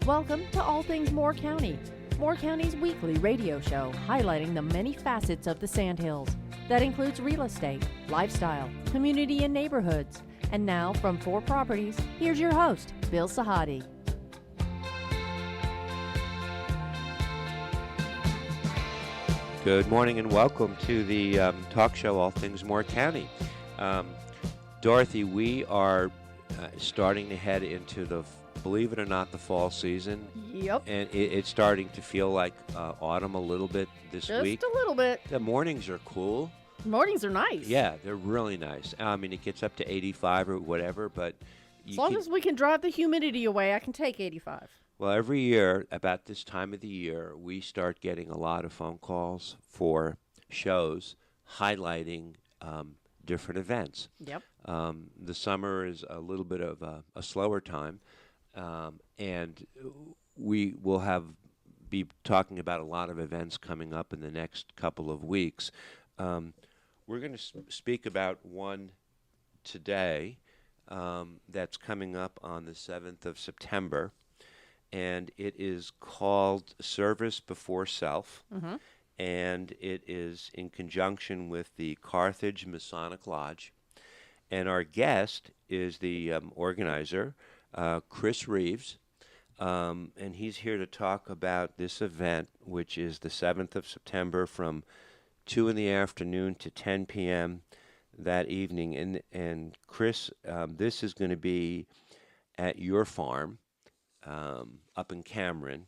Welcome to All Things Moore County, Moore County's weekly radio show highlighting the many facets of the Sandhills. That includes real estate, lifestyle, community and neighborhoods. And now, from 4 Properties, here's your host, Bill Sahadi. Good morning and welcome to the talk show, All Things Moore County. Dorothy, we are starting to head into the, believe it or not, the fall season. Yep. And it's starting to feel like autumn a little bit this week. Just a little bit. The mornings are cool. Mornings are nice. Yeah, they're really nice. I mean, it gets up to 85 or whatever, but... As long as we can drive the humidity away, I can take 85. Well, every year, about this time of the year, we start getting a lot of phone calls for shows highlighting different events. Yep. The summer is a little bit of a slower time, and we will be talking about a lot of events coming up in the next couple of weeks. We're going to speak about one today that's coming up on the 7th of September. And it is called Service Before Self, and it is in conjunction with the Carthage Masonic Lodge. And our guest is the organizer, Chris Reeves, and he's here to talk about this event, which is the 7th of September from 2 in the afternoon to 10 p.m. that evening. And Chris, this is going to be at your farm. Up in Carmeron,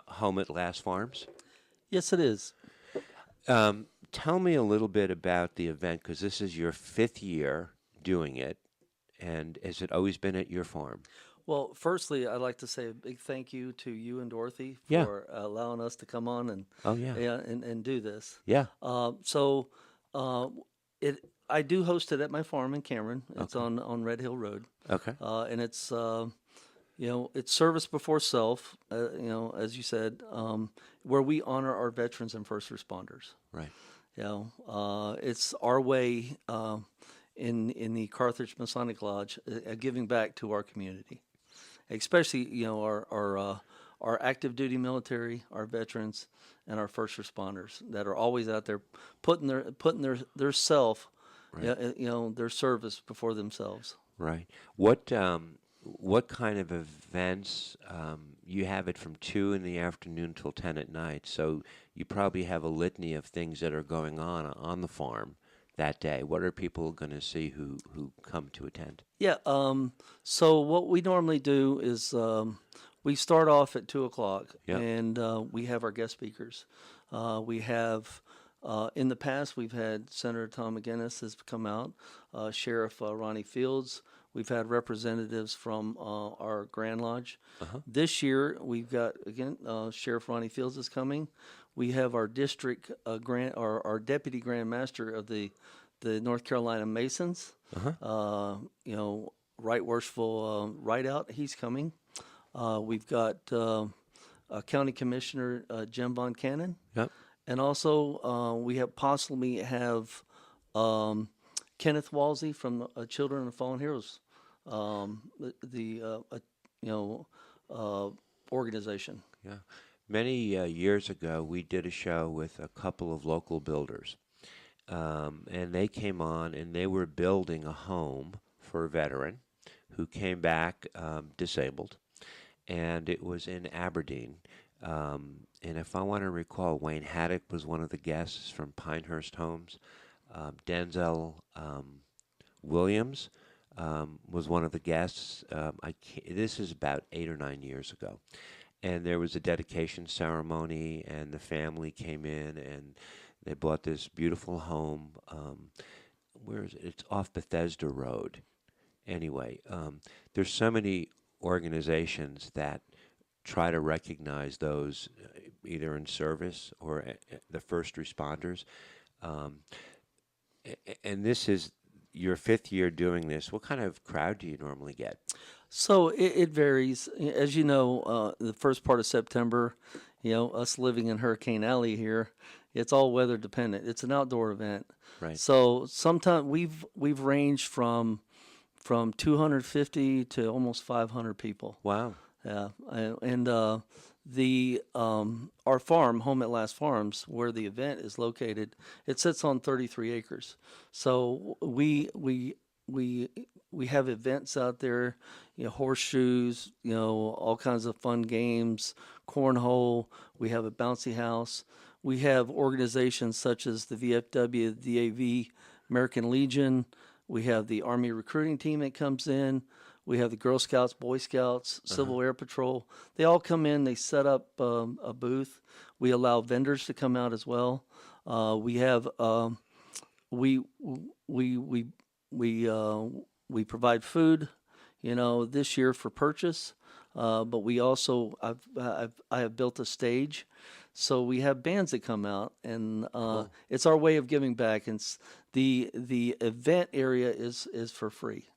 home at Last Farms? Yes, it is. Tell me a little bit about the event, because this is your 5th year doing it, and has it always been at your farm? Well, firstly, I'd like to say a big thank you to you and Dorothy for allowing us to come on and and do this. Yeah. I do host it at my farm in Carmeron. It's on Red Hill Road. Okay. And it's it's service before self, as you said, where we honor our veterans and first responders. Right. It's our way in the Carthage Masonic Lodge, giving back to our community, especially our active duty military, our veterans, and our first responders that are always out there putting their self, their service before themselves. Right. What kind of events, you have it from 2 in the afternoon till 10 at night, so you probably have a litany of things that are going on the farm that day. What are people going to see who come to attend? Yeah, so what we normally do is we start off at 2 o'clock, and we have our guest speakers. We have... in the past, we've had Senator Tom McGinnis has come out, Sheriff Ronnie Fields. We've had representatives from our Grand Lodge. This year, we've got, again, Sheriff Ronnie Fields is coming. We have our district our Deputy Grand Master of the North Carolina Masons, Right Worshipful Rideout, he's coming. We've got County Commissioner Jim Von Cannon. Yep. And also, we possibly have Kenneth Walsey from Children of Fallen Heroes, organization. Yeah. Many years ago, we did a show with a couple of local builders, and they came on and they were building a home for a veteran who came back disabled, and it was in Aberdeen. And if I want to recall, Wayne Haddock was one of the guests from Pinehurst Homes. Denzel Williams was one of the guests. This is about 8 or 9 years ago. And there was a dedication ceremony, and the family came in, and they bought this beautiful home. Where is it? It's off Bethesda Road. Anyway, there's so many organizations that try to recognize those either in service or the first responders. And this is your 5th year doing this. What kind of crowd do you normally get? So it varies. As you know, the first part of September, us living in Hurricane Alley here, it's all weather dependent. It's an outdoor event. Right. So sometimes we've ranged from 250 to almost 500 people. Wow. Yeah, and the our farm, Home at Last Farms, where the event is located, it sits on 33 acres. So we have events out there, horseshoes, all kinds of fun games, cornhole. We have a bouncy house. We have organizations such as the VFW, DAV, American Legion. We have the Army recruiting team that comes in. We have the Girl Scouts, Boy Scouts, Civil Air Patrol. They all come in. They set up a booth. We allow vendors to come out as well. We have we we we provide food, this year for purchase. But we also I have built a stage, so we have bands that come out, and Cool. it's our way of giving back. And the event area is for free.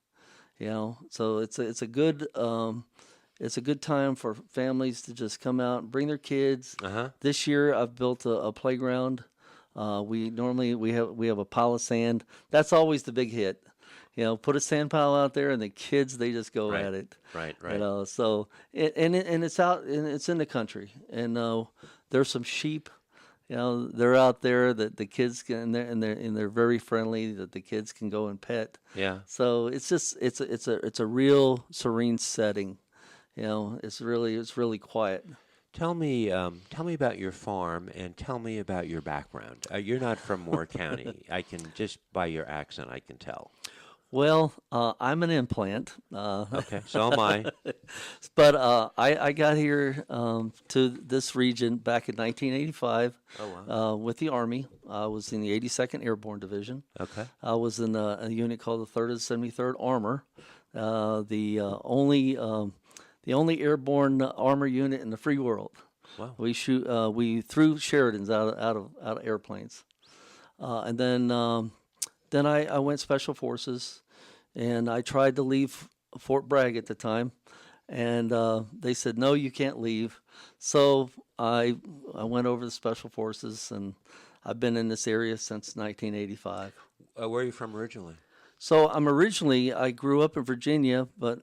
So it's a good time for families to just come out and bring their kids. Uh-huh. This year I've built a playground. We have a pile of sand. That's always the big hit. Put a sand pile out there, and the kids, they just go Right. at it. Right, right. So it's out, and it's in the country, and there's some sheep. They're out there that the kids can, and they're very friendly, that the kids can go and pet. Yeah. So it's a real serene setting. It's really quiet. Tell me about your farm, and tell me about your background. You're not from Moore County. I can just by your accent, I can tell. Well, I'm an implant. Okay, so am I. But I got here to this region back in 1985 Oh wow. with the Army. I was in the 82nd Airborne Division. Okay. I was in a unit called the 3rd of the 73rd Armor, the only airborne armor unit in the free world. Wow. We threw Sheridans out of airplanes, and then I went Special Forces, and I tried to leave Fort Bragg at the time, and they said, no, you can't leave. So I went over to Special Forces, and I've been in this area since 1985. Where are you from originally? So I grew up in Virginia, but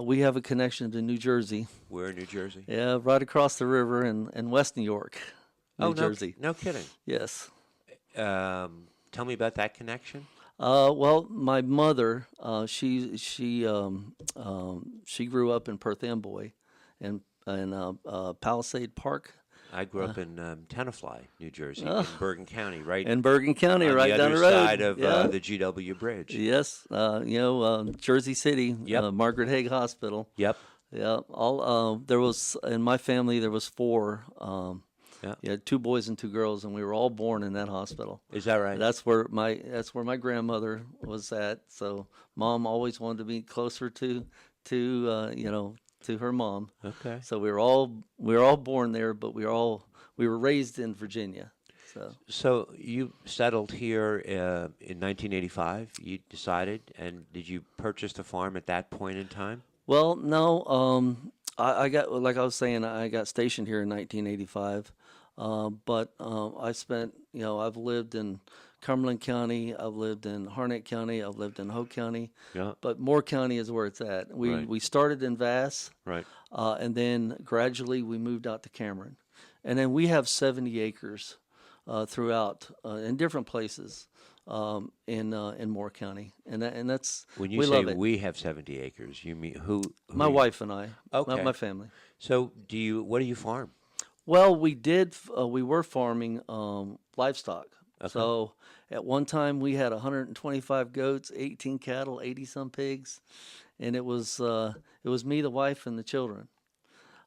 we have a connection to New Jersey. Where in New Jersey? Yeah, right across the river in West New York, New Jersey. No kidding. Yes. Tell me about that connection. Well, my mother, she grew up in Perth Amboy, in Palisade Park. I grew up in Tenafly, New Jersey, in Bergen County, right? In Bergen County, on right the down other the road. side of Yeah. the GW Bridge. Yes, Jersey City, Yep. Margaret Haig Hospital. Yep. Yeah, there was in my family there was 4. Yeah. 2 boys and 2 girls, and we were all born in that hospital. Is that right? That's where my grandmother was at. So Mom always wanted to be closer to her mom. Okay. So we were all born there, but we were raised in Virginia. So you settled here in 1985. You decided, and did you purchase the farm at that point in time? Well, no. I got, like I was saying, I got stationed here in 1985. But I spent, I've lived in Cumberland County, I've lived in Harnett County, I've lived in Hoke County. Yeah. But Moore County is where it's at. Right. We started in Vass, Right. and then gradually we moved out to Carmeron, and then we have 70 acres throughout in different places in Moore County, and that's When you we say love it. we have 70 acres, you mean who My wife and I, Okay. my family. So what do you farm? Well, we were farming livestock. Okay. So at one time we had 125 goats, 18 cattle, 80 some pigs, and it was me, the wife, and the children.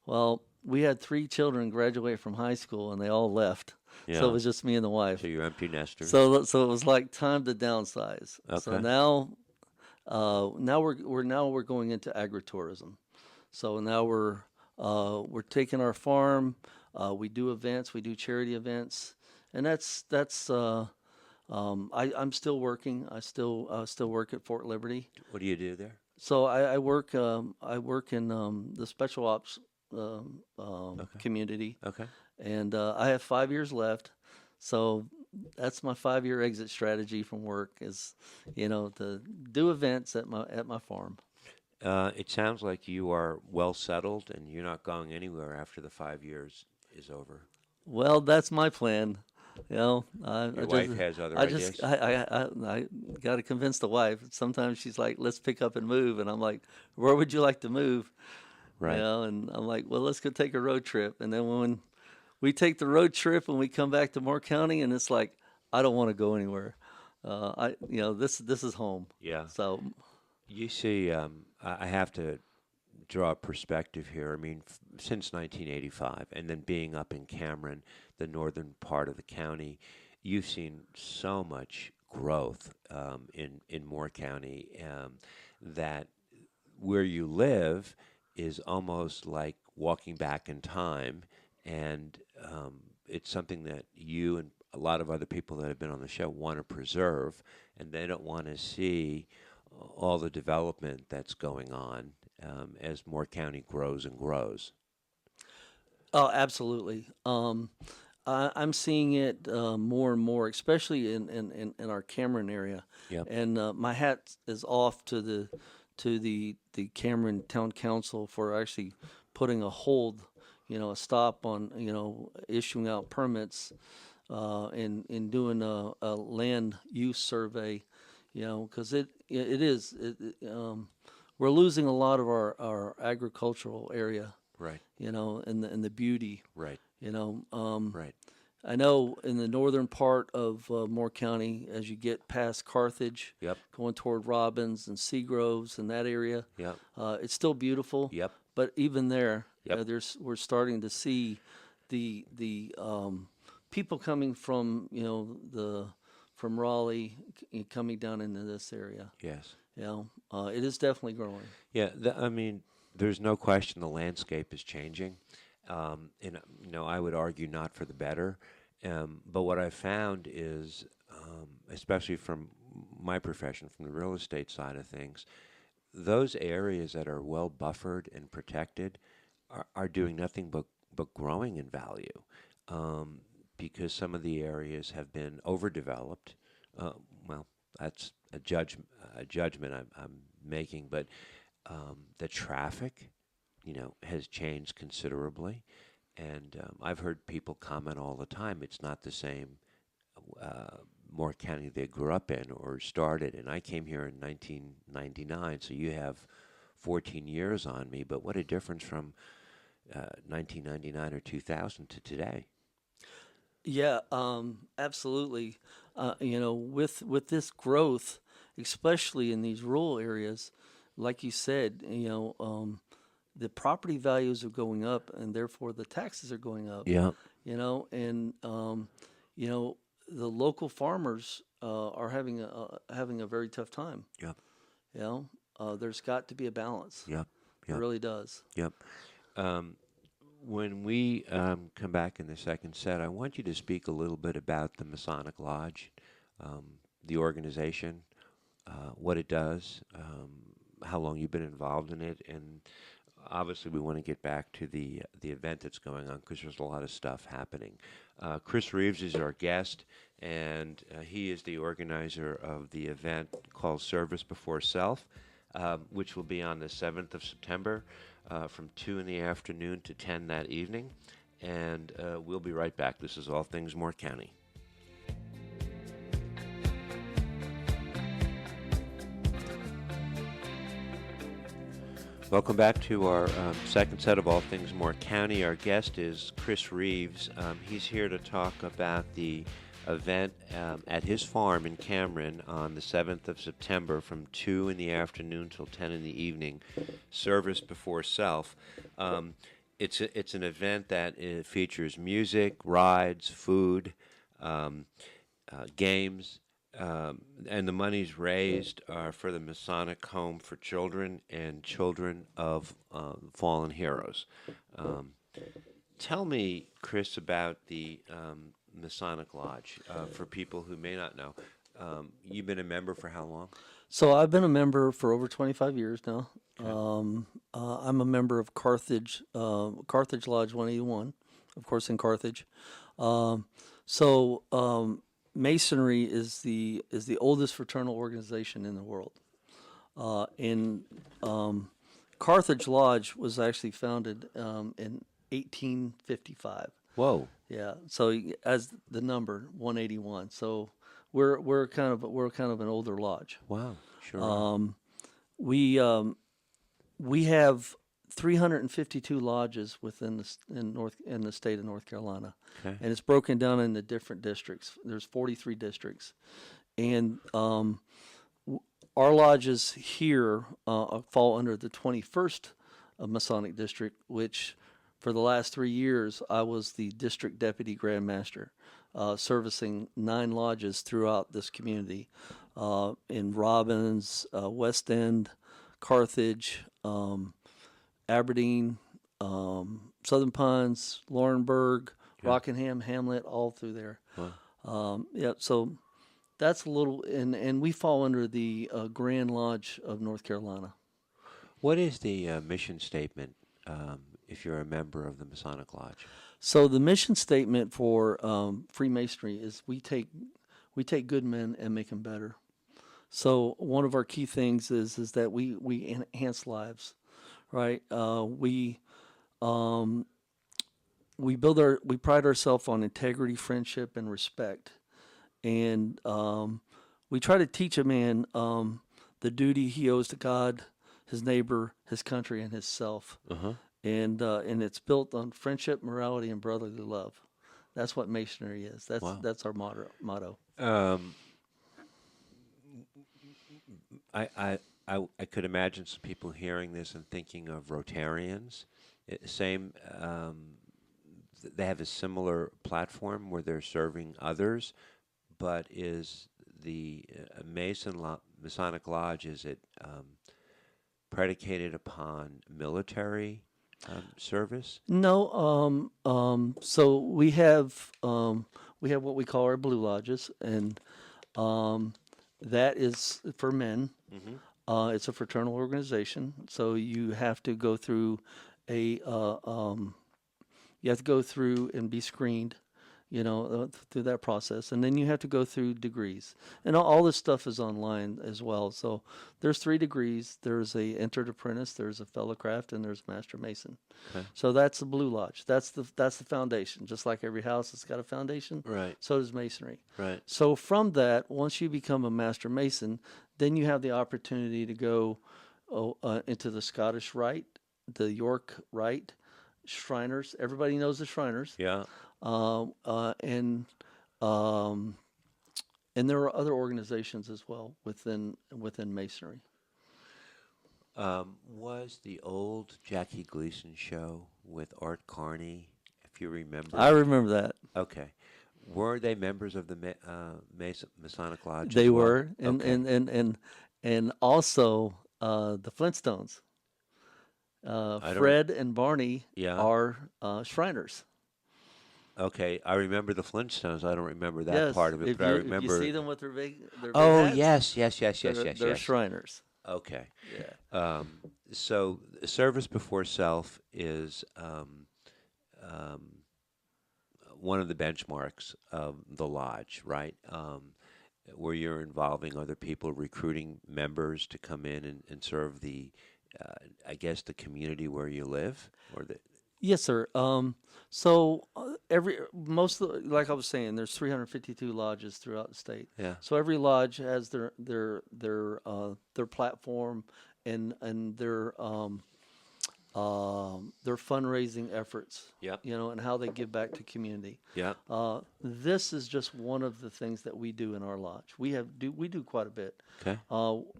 Well, we had 3 children graduate from high school, and they all left. Yeah. So it was just me and the wife. So you're empty nesters. So it was like time to downsize. So Okay. now we're going into agritourism. So now we're taking our farm. We do events. We do charity events, and that's. I'm still working. I still work at Fort Liberty. What do you do there? So I work in the special ops community, Okay. and I have 5 years left. So that's my 5-year exit strategy from work is, to do events at my farm. It sounds like you are well settled and you're not going anywhere after the 5 years is over. Well, that's my plan. I Your just, wife has other I just, ideas? I got to convince the wife. Sometimes she's like, "Let's pick up and move," and I'm like, "Where would you like to move?" Right. And I'm like, "Well, let's go take a road trip." And then when we take the road trip and we come back to Moore County, and it's like, I don't want to go anywhere. This is home. Yeah. So, You see, I have to draw a perspective here. I mean, since 1985, and then being up in Cameron, the northern part of the county, you've seen so much growth in Moore County that where you live is almost like walking back in time, and it's something that you and a lot of other people that have been on the show want to preserve, and they don't want to see all the development that's going on as Moore County grows and grows. oh, absolutely. I'm seeing it more and more, especially in our Cameron area. Yep. And my hat is off to the Cameron Town Council for actually putting a hold, a stop on, issuing out permits, and doing a land use survey, because we're losing a lot of our agricultural area, Right. and the beauty. Right. Right. I know in the northern part of Moore County, as you get past Carthage, Yep. going toward Robbins and Seagroves and that area, Yep. it's still beautiful. Yep. But even there, Yep. we're starting to see the people coming from from Raleigh coming down into this area. Yes. It is definitely growing. Yeah. I mean, there's no question the landscape is changing, and I would argue not for the better. But what I found is, especially from my profession, from the real estate side of things, those areas that are well buffered and protected are doing nothing but growing in value, because some of the areas have been overdeveloped. Well, that's a judgment I'm making, but the traffic, has changed considerably, and I've heard people comment all the time. It's not the same Moore County they grew up in or started. And I came here in 1999, so you have 14 years on me. But what a difference from 1999 or 2000 to today. Yeah, absolutely. With this growth, especially in these rural areas, like you said, the property values are going up, and therefore the taxes are going up. Yeah. And the local farmers are having a very tough time. Yep. There's got to be a balance. Yep. It Yep. really does. Yep. When we come back in the second set, I want you to speak a little bit about the Masonic Lodge, the organization, what it does, how long you've been involved in it, and obviously we want to get back to the event that's going on because there's a lot of stuff happening. Chris Reeves is our guest, and he is the organizer of the event called Service Before Self, which will be on the 7th of September from 2 in the afternoon to 10 that evening. And we'll be right back. This is All Things Moore County. Welcome back to our second set of All Things Moore County. Our guest is Chris Reeves. He's here to talk about the event at his farm in Cameron on the 7th of September from 2 in the afternoon till 10 in the evening, Service Before Self. It's an event that features music, rides, food, games, and the monies raised are for the Masonic Home for Children and Children of Fallen Heroes. Tell me, Chris, about the Masonic Lodge for people who may not know. You've been a member for how long? So I've been a member for over 25 years now. Okay. I'm a member of Carthage Lodge 181, of course, in Carthage. Masonry is the oldest fraternal organization in the world. In Carthage Lodge was actually founded in 1855. Whoa. Yeah, so as the number 181. So we're kind of an older lodge. Wow. Sure. We have 352 lodges in the state of North Carolina, Okay. and it's broken down into different districts. There's 43 districts, and our lodges here fall under the 21st Masonic district, which for the last 3 years I was the district deputy grand master, servicing 9 lodges throughout this community, in Robbins, West End, Carthage, Aberdeen, Southern Pines, Laurinburg, Rockingham, Hamlet, all through there. Wow. Yeah, so that's a little, and we fall under the Grand Lodge of North Carolina. What is the mission statement if you're a member of the Masonic Lodge? So the mission statement for Freemasonry is we take good men and make them better. So one of our key things is that we enhance lives, right? We pride ourselves on integrity, friendship, and respect, and we try to teach a man the duty he owes to God, his neighbor, his country, and himself. Uh-huh. And it's built on friendship, morality, and brotherly love. That's what Masonry is. That's our motto. I could imagine some people hearing this and thinking of Rotarians. Same, they have a similar platform where they're serving others, but is the Masonic Lodge, is it predicated upon military service? No. So we have what we call our blue lodges, and that is for men. Mm-hmm. It's a fraternal organization, so you have to go through and be screened, through that process, and then you have to go through degrees, and all this stuff is online as well. So there's 3 degrees. There's a entered apprentice, there's a fellow craft, and there's master mason. Okay. So that's the blue lodge. That's the foundation. Just like every house has got a foundation, Right. so does masonry. Right. So from that, once you become a master mason, then you have the opportunity to go into the Scottish Rite, the York Rite, Shriners. Everybody knows the Shriners. Yeah. And there are other organizations as well within Masonry. Was the old Jackie Gleason show with Art Carney, if you remember? I remember that. Okay. Were they members of the Masonic Lodge? They as well? were, Okay. and also the Flintstones. Fred and Barney are Shriners. Okay, I remember the Flintstones. I don't remember that Yes, part of it, but I remember. If you see them with their big Oh, hats, yes. they're Shriners. Okay. Yeah. So service before self is one of the benchmarks of the lodge, right? Where you're involving other people, recruiting members to come in and serve the, I guess, the community where you live, or the. Yes, sir. So like I was saying, there's 352 lodges throughout the state. Yeah. So every lodge has their platform and their fundraising efforts. Yep. And how they give back to community. Yeah. This is just one of the things that we do in our lodge. We do quite a bit. Okay.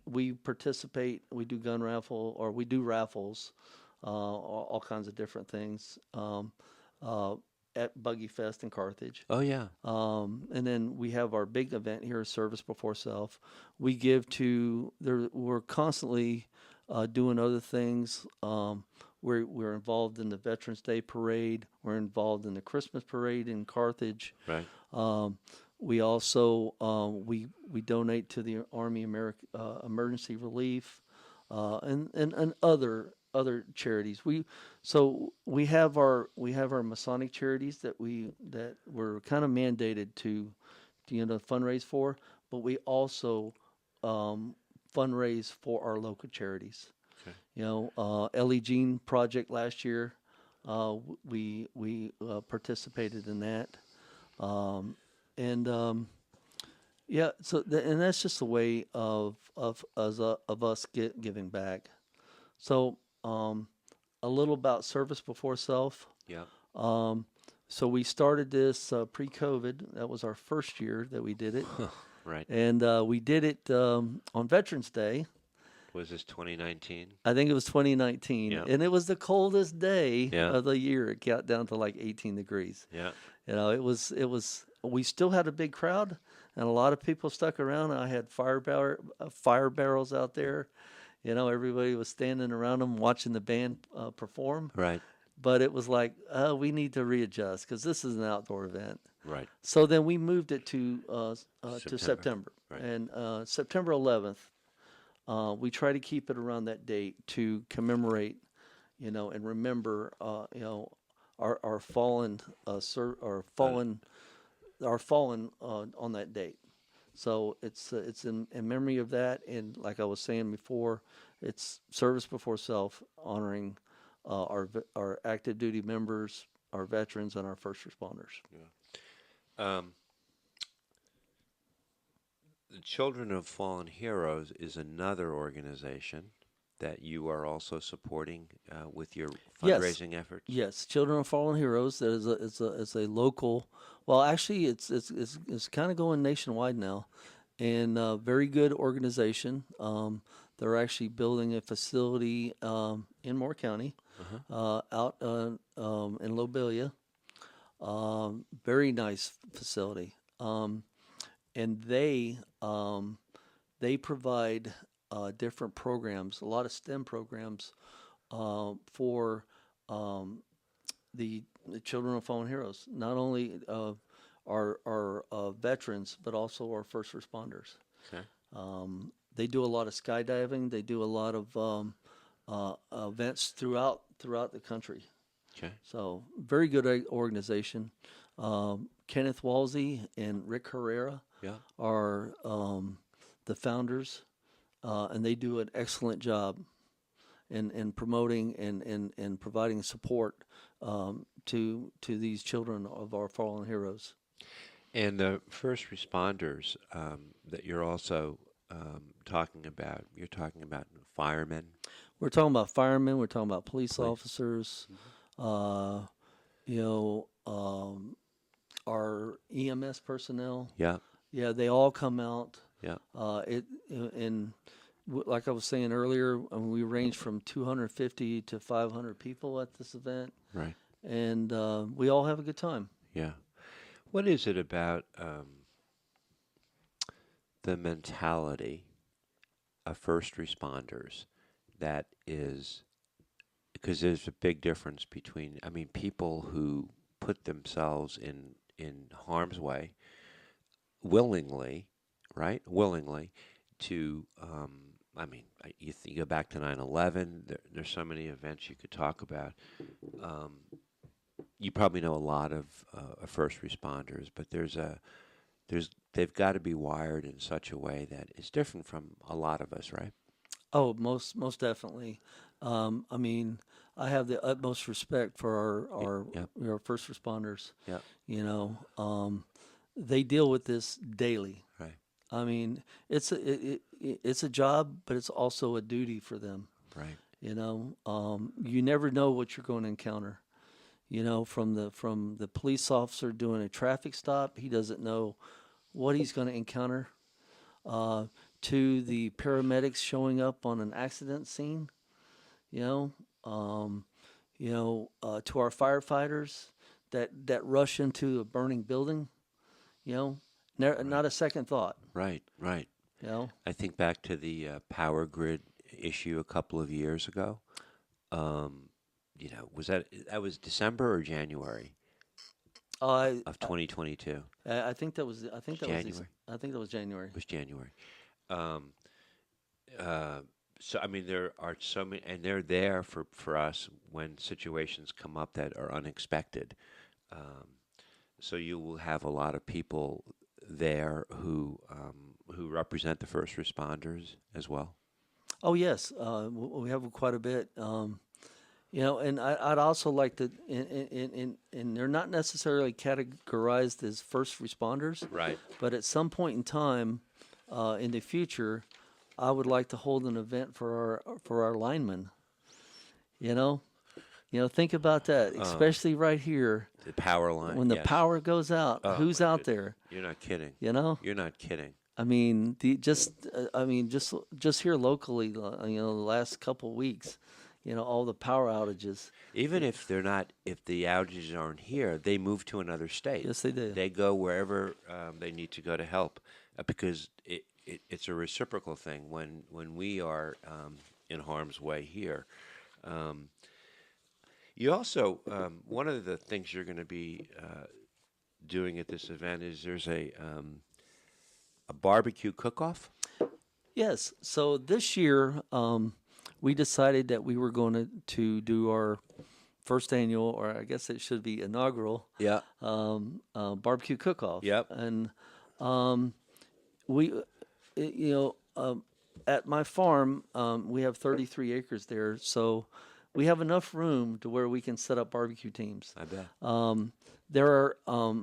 We participate. We do gun raffle, or we do raffles. All kinds of different things at Buggy Fest in Carthage. Oh yeah. And then we have our big event here, Service Before Self. We give to there. We're constantly doing other things. We're involved in the Veterans Day Parade. We're involved in the Christmas Parade in Carthage. Right. We also we donate to the Army Emergency Relief and other charities. We have our Masonic charities that we're kind of mandated to fundraise for, but we also fundraise for our local charities. Okay. You know, Ellie Jean project last year, we participated in that, and yeah. So and that's just a way of us giving back. So a little about service before self. Yeah. So we started this pre-COVID. That was our first year that we did it, Right. and we did it on Veterans Day. Was this 2019? I think it was 2019, Yeah. and it was the coldest day Yeah. of the year. It got down to like 18 degrees. Yeah. You know, it was. We still had a big crowd, and a lot of people stuck around. I had fire barrels out there. You know, everybody was standing around them watching the band perform. Right. But it was like, we need to readjust because this is an outdoor event. Right. So then we moved it to September. Right. And September 11th, we try to keep it around that date to commemorate, you know, and remember, you know, our fallen on that date. So it's in memory of that, and like I was saying before, it's service before self, honoring our active duty members, our veterans, and our first responders. Yeah. The Children of Fallen Heroes is another organization that you are also supporting with your fundraising efforts. Yes, Children of Fallen Heroes. That is a local. Well, actually, it's kind of going nationwide now, and very good organization. They're actually building a facility in Moore County, out in Lobelia. Very nice facility, and they provide different programs, a lot of STEM programs for the Children of Fallen Heroes. Not only our veterans, but also our first responders. Okay. They do a lot of skydiving. They do a lot of events throughout the country. Okay. So very good organization. Kenneth Walsey and Rick Herrera are the founders, and they do an excellent job in promoting and providing support to these children of our fallen heroes. And the first responders that you're also talking about, you're talking about firemen. We're talking about firemen. We're talking about police officers. You know, our EMS personnel. Yeah. Yeah, they all come out. Yeah. Like I was saying earlier, we range from 250 to 500 people at this event. Right. And we all have a good time. Yeah. What is it about the mentality of first responders that is, because there's a big difference between, I mean, people who put themselves in harm's way willingly, right? Willingly to, I mean, you go back to 9/11, there's so many events you could talk about. You probably know a lot of first responders, but they've got to be wired in such a way that is different from a lot of us, right? Oh, most definitely. I mean, I have the utmost respect for our first responders. Yeah. You know, they deal with this daily. Right. I mean, it's a job, but it's also a duty for them. Right. You know, you never know what you're going to encounter. You know, from the police officer doing a traffic stop, he doesn't know what he's going to encounter. To the paramedics showing up on an accident scene, to our firefighters that rush into a burning building, not a second thought. Right. Right. You know, I think back to the power grid issue a couple of years ago. Was that was December or January of 2022? I think that was January. I think that was January. It was January. So I mean, there are so many, and they're there for us when situations come up that are unexpected. So you will have a lot of people there who who represent the first responders as well? Oh yes, we have quite a bit. And I'd also like to, and they're not necessarily categorized as first responders, Right. but at some point in time, in the future, I would like to hold an event for our linemen. You know, think about that, especially right here The power line. when the yes. power goes out. Oh, Who's my out goodness. there? You're not kidding. You're not kidding. I mean, just here locally, the last couple weeks, all the power outages. Even if if the outages aren't here, they move to another state. Yes, they do. They go wherever they need to go to help, because it's a reciprocal thing when we are in harm's way here. You also, one of the things you're going to be doing at this event is there's a barbecue cook-off. Yes. So this year, we decided that we were going to do our first annual, or I guess it should be inaugural, Yeah. barbecue cook-off. Yep. And we, at my farm, we have 33 acres there, so we have enough room to where we can set up barbecue teams. I bet. There are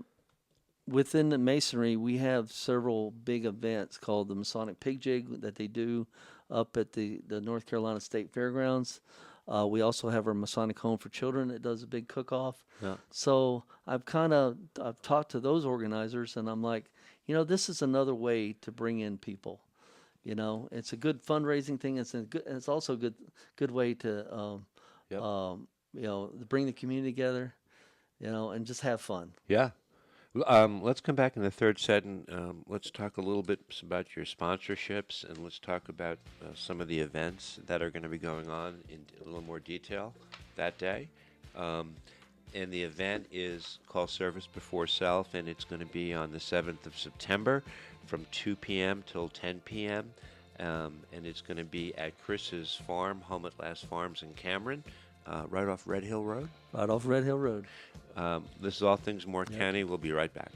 within the masonry, we have several big events called the Masonic Pig Jig that they do up at the North Carolina State Fairgrounds. We also have our Masonic Home for Children that does a big cook-off. Yeah. So I've talked to those organizers, and I'm like, this is another way to bring in people. It's a good fundraising thing. It's also a good way to bring the community together, and just have fun. Yeah. Let's come back in the third set and let's talk a little bit about your sponsorships, and let's talk about some of the events that are going to be going on in a little more detail that day. And the event is called Service Before Self, and it's going to be on the 7th of September from 2 p.m. till 10 p.m. And it's going to be at Chris's farm, Home at Last Farms in Cameron, right off Red Hill Road. Right off Red Hill Road. This is All Things Moore County. We'll be right back.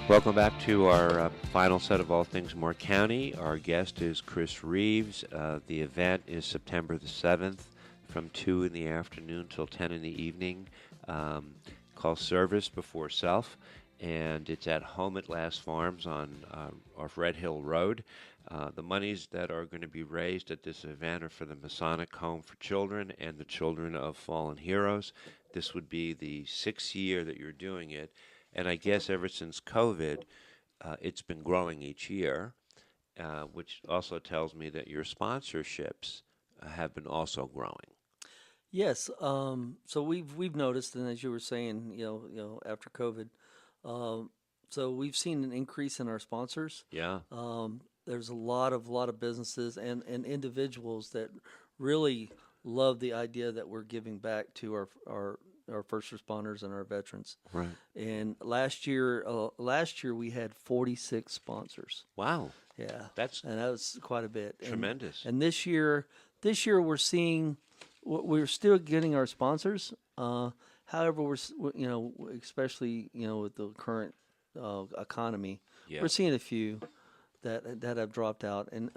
Welcome back to our final set of All Things Moore County. Our guest is Chris Reeves. The event is September the 7th from 2 in the afternoon till 10 in the evening. Called Service Before Self, and it's at Home at Last Farms on off Red Hill Road. The monies that are going to be raised at this event are for the Masonic Home for Children and the Children of Fallen Heroes. This would be the 6th year that you're doing it, and I guess ever since COVID, it's been growing each year, which also tells me that your sponsorships have been also growing. Yes. So we've noticed, and as you were saying, after COVID, so we've seen an increase in our sponsors. Yeah. There's a lot of businesses and individuals that really love the idea that we're giving back to our first responders and our veterans. Right. And last year we had 46 sponsors. Wow. Yeah. That's and that was quite a bit. tremendous. And this year we're seeing, we're still getting our sponsors. However, we're especially with the current economy, we're seeing a few that have dropped out, and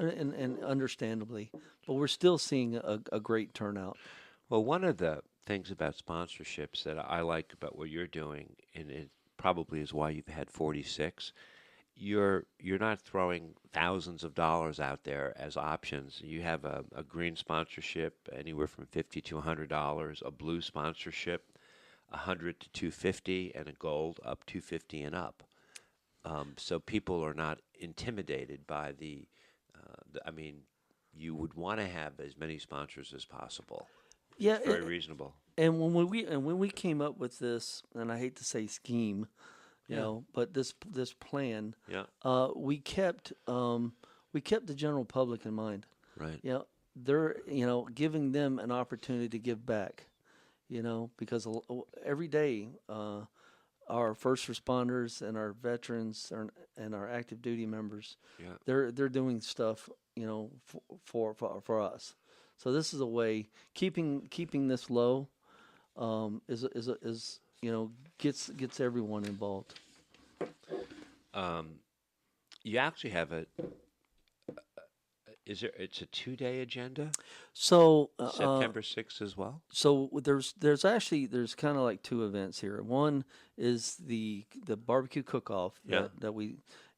understandably, but we're still seeing a great turnout. Well, one of the things about sponsorships that I like about what you're doing, and it probably is why you've had 46, you're not throwing thousands of dollars out there as options. You have a green sponsorship anywhere from $50 to $100, a blue sponsorship $100 to $250, and a gold up $250 and up. So people are not intimidated by I mean, you would want to have as many sponsors as possible. Yeah, it's very reasonable. And when we came up with this, and I hate to say scheme, but this plan, we kept the general public in mind. Right. They're giving them an opportunity to give back. Because every day our first responders and our veterans and our active duty members, they're doing stuff for us. So this is a way keeping this low. is gets everyone involved. You actually have it's a 2-day agenda? So September 6th as well? So there's kind of like two events here. One is the barbecue cook-off that we,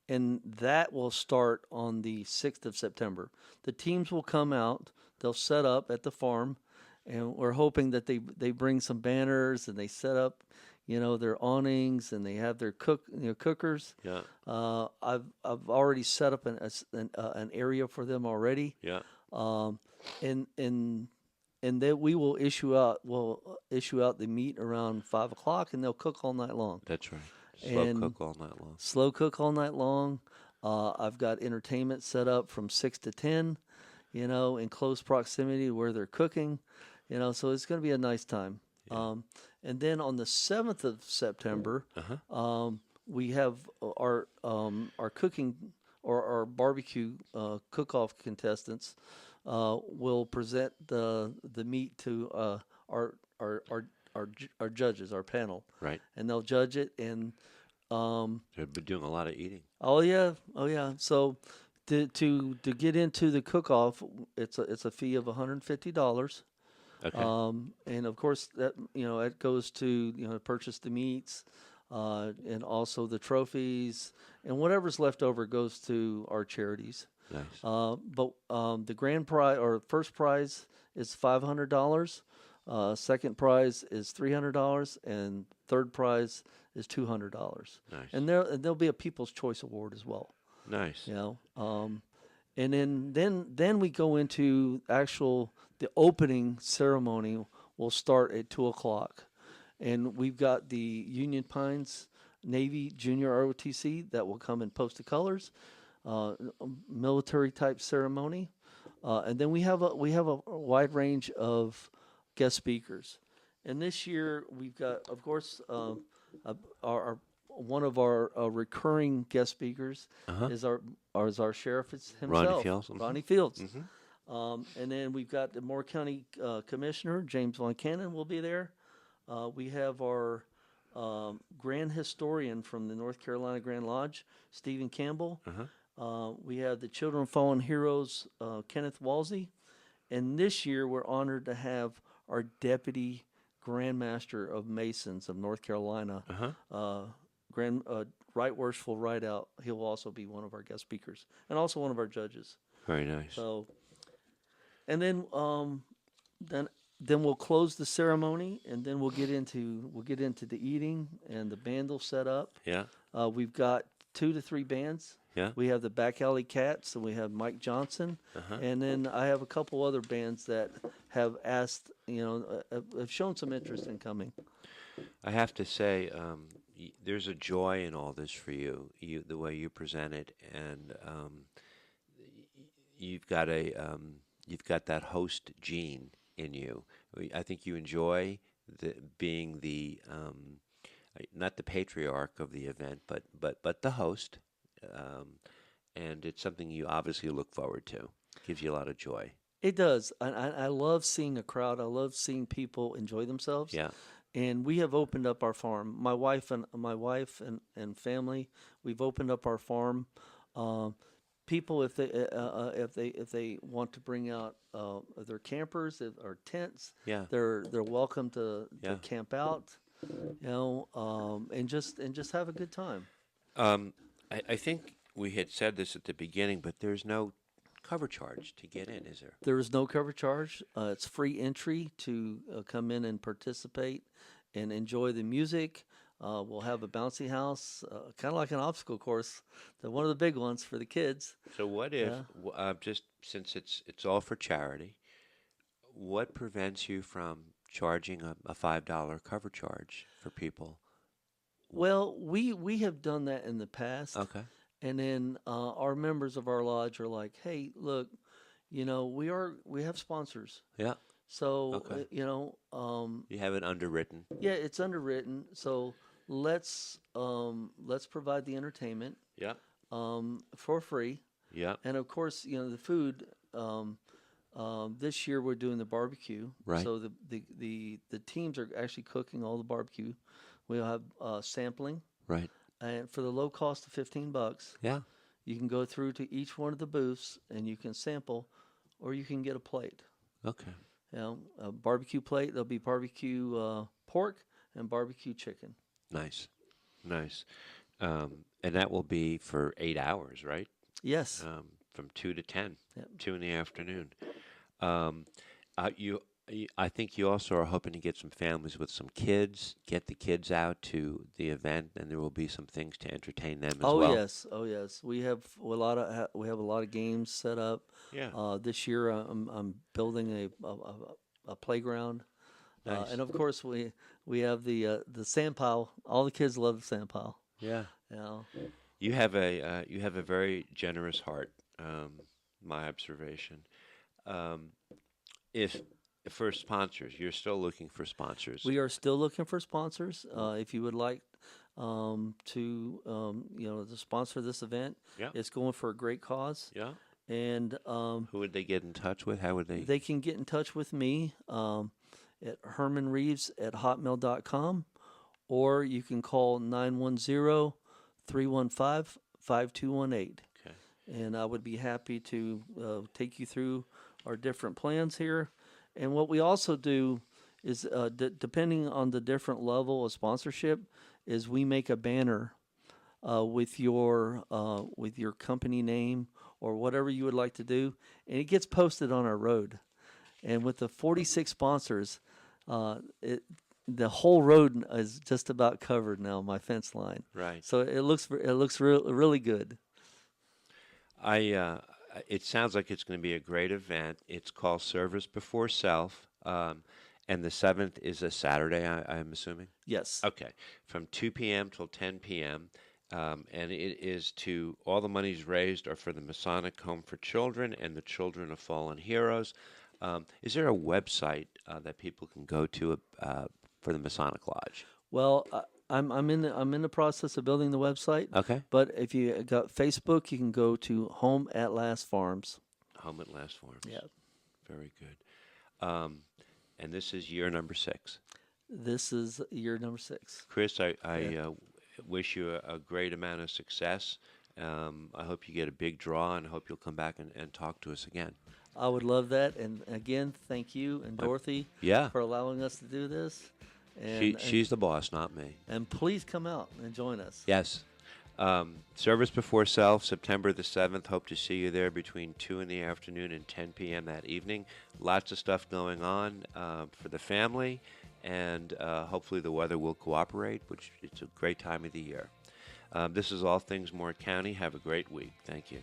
and that will start on the 6th of September. The teams will come out, they'll set up at the farm, and we're hoping that they bring some banners and they set up, their awnings, and they have their cookers. Yeah. I've already set up an area for them already. Yeah. And then we will issue out the meat around 5 o'clock, and they'll cook all night long. That's right. Slow cook all night long. Slow cook all night long. I've got entertainment set up from 6 to 10, in close proximity to where they're cooking, so it's going to be a nice time. Yeah. And then on the 7th of September, we have our cooking or our barbecue cook-off contestants will present the meat to our judges, our panel. Right. And they'll judge it, and they've been doing a lot of eating. Oh yeah. So to get into the cook-off, it's a fee of $150. Okay. And of course that it goes to purchase the meats, and also the trophies, and whatever's left over goes to our charities. Nice. But the grand prize or first prize is $500. Second prize is $300, and third prize is $200. Nice. And there'll be a People's Choice Award as well. Nice. And then we go into the opening ceremony will start at 2 o'clock, and we've got the Union Pines Navy Junior ROTC that will come and post the colors, military type ceremony, and then we have a wide range of guest speakers. And this year we've got, of course, our one of our recurring guest speakers is our sheriff himself, Ronnie Fields. Mm-hmm. And then we've got the Moore County Commissioner James Von Cannon will be there. We have our Grand Historian from the North Carolina Grand Lodge, Stephen Campbell. We have the Children of Fallen Heroes, Kenneth Walsey. And this year we're honored to have our Deputy Grand Master of Masons of North Carolina, Right Worshipful Rideout. He'll also be one of our guest speakers and also one of our judges. Very nice. So, and then we'll close the ceremony, and then we'll get into the eating, and the band will set up. Yeah. We've got 2 to 3 bands. Yeah. We have the Back Alley Cats, and we have Mike Johnson, and then I have a couple other bands that have asked, have shown some interest in coming. I have to say, there's a joy in all this for you. The way you present it, and you've got that host gene in you. I think you enjoy being the not the patriarch of the event, but the host, and it's something you obviously look forward to. Gives you a lot of joy. It does. I love seeing a crowd. I love seeing people enjoy themselves. Yeah. And we have opened up our farm. My wife and family, we've opened up our farm. People, if they want to bring out their campers or tents, they're welcome to camp out, and just have a good time. I think we had said this at the beginning, but there's no cover charge to get in, is there? There is no cover charge. It's free entry to come in and participate and enjoy the music. We'll have a bouncy house, kind of like an obstacle course, one of the big ones for the kids. So what if, just since it's all for charity, what prevents you from charging a $5 cover charge for people? Well, we have done that in the past. Okay. And then our members of our lodge are like, hey, look, we have sponsors. Yeah. So, you have it underwritten. Yeah, it's underwritten. So let's provide the entertainment. Yeah. For free. Yeah. And of course, the food. This year we're doing the barbecue. Right. So the teams are actually cooking all the barbecue. We'll have sampling. Right. And for the low cost of $15, Yeah. you can go through to each one of the booths and you can sample, or you can get a plate. Okay. You know, a barbecue plate. There'll be barbecue pork and barbecue chicken. Nice. Nice. And that will be for 8 hours, right? Yes. From 2 to 10, Yep. 2 in the afternoon. I think you also are hoping to get some families with some kids, get the kids out to the event, and there will be some things to entertain them as well. Oh yes. We have a lot of games set up. Yeah. This year I'm building a playground. Nice. And of course we have the sand pile. All the kids love the sand pile. Yeah. You know. You have a very generous heart. My observation. If for sponsors, you're still looking for sponsors. We are still looking for sponsors. If you would like to sponsor this event, Yeah. it's going for a great cause. Yeah. And Who would they get in touch with? How would they? They can get in touch with me at hermanreeves@hotmail.com, or you can call 910-315-5218. Okay. And I would be happy to take you through our different plans here. And what we also do is, depending on the different level of sponsorship, is we make a banner with your company name or whatever you would like to do, and it gets posted on our road. And with the 46 sponsors, the whole road is just about covered now, my fence line. Right. So it looks really good. It sounds like it's going to be a great event. It's called Service Before Self, and the 7th is a Saturday, I'm assuming? Yes. Okay, from 2 p.m. till 10 p.m., and it is all the monies raised are for the Masonic Home for Children and the Children of Fallen Heroes. Is there a website that people can go to for the Masonic Lodge? Well, I'm in the process of building the website. Okay. But if you got Facebook, you can go to Home at Last Farms. Home at Last Farms. Yeah. Very good. And this is year number 6. This is year number 6. Chris, I wish you a great amount of success. I hope you get a big draw, and I hope you'll come back and talk to us again. I would love that. And again, thank you and Dorothy for allowing us to do this. And she's the boss, not me. And please come out and join us. Yes. Service Before Self, September the 7th. Hope to see you there between 2 in the afternoon and 10 p.m. that evening. Lots of stuff going on for the family, and hopefully the weather will cooperate, which it's a great time of the year. This is All Things Moore County. Have a great week. Thank you.